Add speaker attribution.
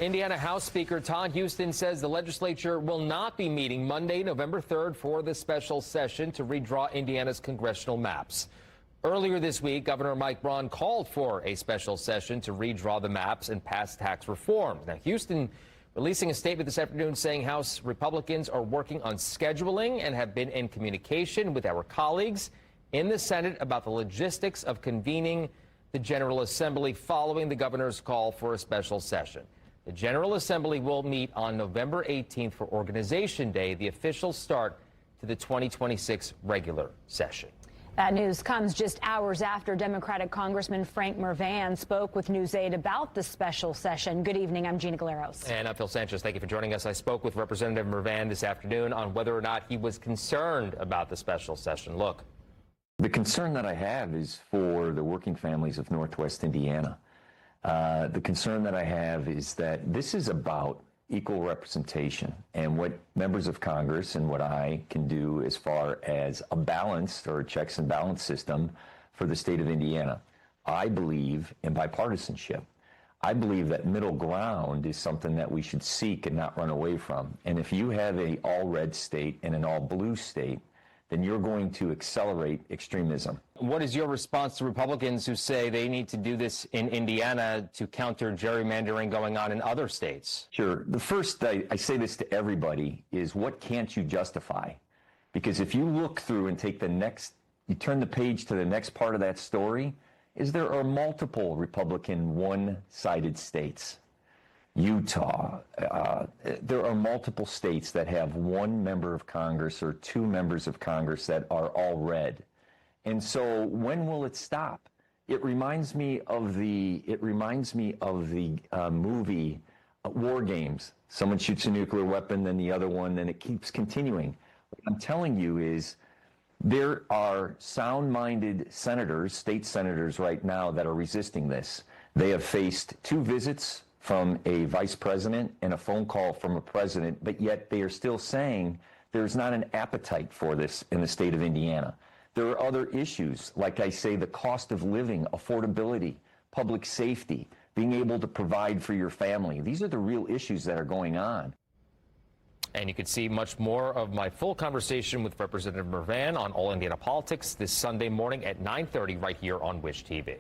Speaker 1: Indiana House Speaker Todd Huston says the legislature will not be meeting Monday, November 3rd for the special session to redraw Indiana's congressional maps. Earlier this week, Governor Mike Braun called for a special session to redraw the maps and pass tax reforms. Now, Huston releasing a statement this afternoon saying House Republicans are working on scheduling and have been in communication with our colleagues in the Senate about the logistics of convening the General Assembly following the governor's call for a special session. The General Assembly will meet on November 18th for Organization Day, the official start to the 2026 regular session.
Speaker 2: That news comes just hours after Democratic Congressman Frank Mervan spoke with News 8 about the special session. Good evening. I'm Gina Galeros.
Speaker 1: And I'm Phil Sanchez. Thank you for joining us. I spoke with Representative Mervan this afternoon on whether or not he was concerned about the special session. Look.
Speaker 3: The concern that I have is for the working families of Northwest Indiana. The concern that I have is that this is about equal representation and what members of Congress and what I can do as far as a balanced or a checks and balance system for the state of Indiana. I believe in bipartisanship. I believe that middle ground is something that we should seek and not run away from. And if you have an all-red state and an all-blue state, then you're going to accelerate extremism.
Speaker 1: What is your response to Republicans who say they need to do this in Indiana to counter gerrymandering going on in other states?
Speaker 3: Sure. The first, I say this to everybody, is what can't you justify? Because if you look through and take you turn the page to the next part of that story, is there are multiple Republican one-sided states. Utah, there are multiple states that have one member of Congress or two members of Congress that are all red. And so when will it stop? It reminds me of the movie War Games. Someone shoots a nuclear weapon, then the other one, then it keeps continuing. What I'm telling you is there are sound-minded senators, state senators right now that are resisting this. They have faced 2 visits from a vice president and a phone call from a president, but yet they are still saying there's not an appetite for this in the state of Indiana. There are other issues, like I say, the cost of living, affordability, public safety, being able to provide for your family. These are the real issues that are going on.
Speaker 1: And you can see much more of my full conversation with Representative Mervan on All Indiana Politics this Sunday morning at 9:30 right here on Wish TV.